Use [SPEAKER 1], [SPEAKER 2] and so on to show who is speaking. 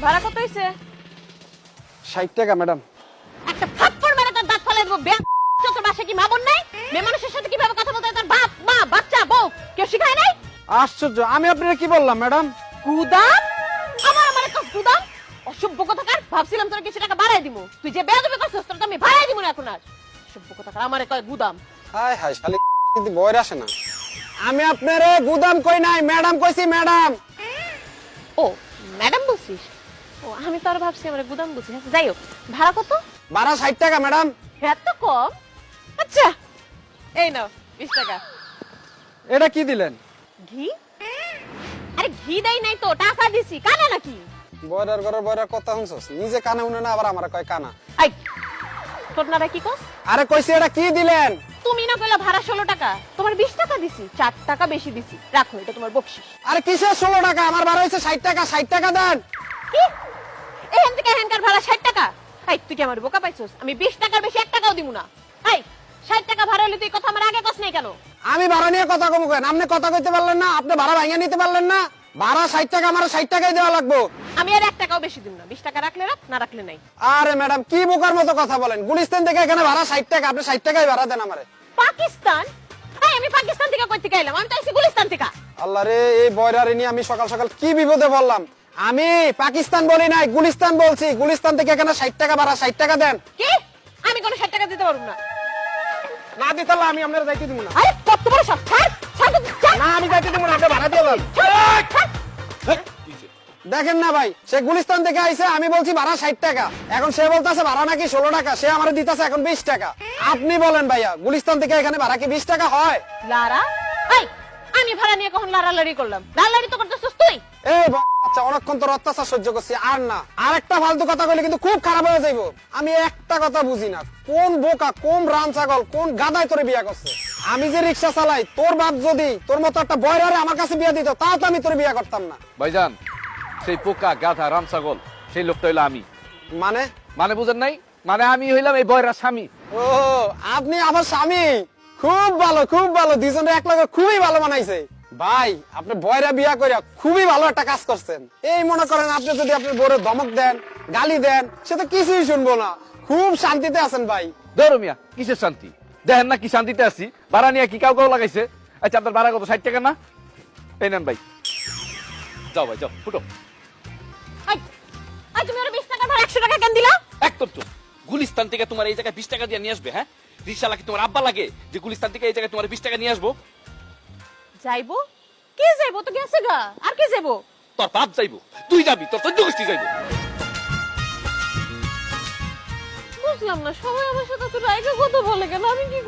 [SPEAKER 1] ভাড়া কত হইছে?
[SPEAKER 2] 60 টাকা ম্যাডাম।
[SPEAKER 1] একটা থাপ্পড় মেরে তোর দাঁত ফেলে দেব। তোর বাসায় কি মা বোন নাই? মেয়ে মানুষের সাথে কিভাবে কথা বলতে হয় তোর বাপ মা বাচ্চা বউ কেউ শিখায় নাই?
[SPEAKER 2] আশ্চর্য, আমি আপনাকে কি বললাম ম্যাডাম?
[SPEAKER 1] গুদাম? আমার একটা গুদাম? অসভ্য কথাকার। ভাবছিলাম তোর কিছু টাকা বাড়াই দিমু, তুই যে বেয়াদবি করছিস তোর তো আমি বাড়াই দিমু না এখন আর। অসভ্য কথাকার, আমারে কয় গুদাম।
[SPEAKER 2] হাই হাই শালি কিন্তু বইরে আসে না। আমি আপনারে গুদাম কই নাই, ম্যাডাম কইছি ম্যাডাম।
[SPEAKER 1] ও ম্যাডাম বলছিস? ও আমি তো আর ভাবছি আমার গুদাম বলছিস। আচ্ছা যাই হোক, ভাড়া কত?
[SPEAKER 2] ভাড়া 60 টাকা ম্যাডাম।
[SPEAKER 1] এত কম? আচ্ছা এই নাও 20 টাকা।
[SPEAKER 2] এটা কি দিলেন?
[SPEAKER 1] ঘি? আরে ঘি দেই নাই তো, টাকা দিছি। কানা নাকি?
[SPEAKER 2] বয়রার ঘরের বয়রার কথা শুনছস? নিজে কানে শুনে না, আবার আমারে কয় কানা।
[SPEAKER 1] আই তোর নারা কি কস?
[SPEAKER 2] আরে কইছি এটা কি দিলেন?
[SPEAKER 1] তুমি না কইলা ভাড়া 16 টাকা, তোমার 20 টাকা দিছি, 4 টাকা বেশি দিছি। রাখো, এটা তোমার বকশিশ।
[SPEAKER 2] আরে কিসের 16 টাকা? আমার ভাড়া হইছে 60 টাকা। 60 টাকা দেন।
[SPEAKER 1] কি? এখান থেকে এখানকার ভাড়া 60 টাকা? এই তুই কি আমার বোকা পাইছস? আমি 20 টাকার বেশি 1 টাকাও দিমু না। এই 60 টাকা ভাড়া হইলে তুই কথা আমার আগে কস নাই কেন?
[SPEAKER 2] আমি ভাড়া নিয়ে কথা কমু কেন? আপনি কথা কইতে পারলেন না? আপনি ভাড়া ভাঙিয়ে নিতে পারলেন না? ভাড়া 60 টাকা, আমার 60 টাকাই দেওয়া লাগবে।
[SPEAKER 1] আমি আর 1 টাকাও বেশি দিম না। 20 টাকা রাখলে রাখ, না রাখলে নাই।
[SPEAKER 2] আরে ম্যাডাম কি বোকার মতো কথা বলেন? গুলিস্তান থেকে এখানে ভাড়া 60 টাকা, আপনি 60 টাকাই ভাড়া দেন আমারে।
[SPEAKER 1] পাকিস্তান? এই আমি পাকিস্তান থেকে কই থেকে আইলাম? আমি তো আইছি গুলিস্তান থেকে।
[SPEAKER 2] আল্লাহ রে, এই বয়রারে নিয়ে আমি সকাল সকাল কি বিপদে বললাম। আমি পাকিস্তান বলি নাই, গুলিস্তান বলছি। গুলিস্তান থেকে এখানে 60 টাকা ভাড়া, 60 টাকা দেন।
[SPEAKER 1] কি? আমি কোনো 60 টাকা দিতে পারবো না।
[SPEAKER 2] না দিতে পারলে আমি আপনার যাইতে দিব না।
[SPEAKER 1] আরে কত বড় সব? ছাড় ছাড় তো, ছাড়।
[SPEAKER 2] না আমি যাইতে দিব না, আপনি ভাড়া দিয়ে দেন।
[SPEAKER 1] ছাড়, ছাড়।
[SPEAKER 2] দেখেন না ভাই, সে গুলিস্তান থেকে আইছে, আমি বলছি ভাড়া 60 টাকা। এখন সে বলতাছে ভাড়া নাকি 16 টাকা। সে আমারে দিতাছে এখন 20 টাকা। আপনি বলেন ভাইয়া, গুলিস্তান থেকে এখানে ভাড়া কি 20 টাকা হয়?
[SPEAKER 1] লারা, এই আমি ভাড়া নিয়ে কখন লাড়ালাড়ি করলাম? লাড়ালাড়ি তো করতেছিস তুই।
[SPEAKER 2] এই বাচ্চা, অনেকক্ষণ তোর অত্যাচার সহ্য করছি, আর না। আর একটা ফালতু কথা কইলে কিন্তু খুব খারাপ হয়ে যাইবো। আমি একটা কথা বুঝি না, কোন বোকা, কোন রাম ছাগল, কোন গাদায় তোরে বিয়া করছে? আমি যে রিক্সা চালাই, তোর বাপ যদি তোর মতো একটা বয়রারে আমার কাছে বিয়া দিত, তাও তো আমি তোর বিয়া করতাম না।
[SPEAKER 3] ভাইজান, সেই পোকা গাধা রাম ছাগল সেই লোকটা হইলো আমি।
[SPEAKER 2] মানে
[SPEAKER 3] মানে বুঝেন নাই? মানে আমি হইলাম এই বয়রা স্বামী।
[SPEAKER 2] ও আপনি আমার স্বামী? খুব ভালো, খুব ভালো। দুজনে এক লগে খুবই ভালো বানাইছে ভাই। আপনি বয়রা বিয়া কইরা খুবই ভালো একটা কাজ করছেন। এই মনে করেন আপনি যদি আপনার বউরে ধমক দেন, গালি দেন, সে তো কিছুই শুনবো না। খুব শান্তিতে আছেন ভাই।
[SPEAKER 3] ধরো মিয়া, কিসের শান্তি? দেখেন না কি শান্তিতে আছি। ভাড়া নিয়ে কি কাউ কাউ লাগাইছে? আচ্ছা আপনার ভাড়া কত? 60 টাকা না? এই নেন ভাই, যাও ভাই যাও, ফুটো।
[SPEAKER 1] এই এই তুমি আর 20 টাকা ভাড়া 100 টাকা কেন দিলা?
[SPEAKER 3] একদম চুপ। গুলিস্তান থেকে তোমার এই জায়গায় 20 টাকা দিয়ে নিয়ে আসবে? হ্যাঁ, রিক্সাওয়ালা কি তোমার আব্বা লাগে যে গুলিস্তান থেকে এই জায়গায় তোমার 20 টাকা নিয়ে আসবো?
[SPEAKER 1] যাইবো? কে যাইবো? তো গেছে গা। আর কে যাইবো?
[SPEAKER 3] তোর বাপ যাইবো, তুই যাবি, তোর 14 গোষ্ঠী যাইবো।
[SPEAKER 1] বুঝলাম না, সবাই আমার সাথে তো রাইগা কথা বলে কেন? আমি কি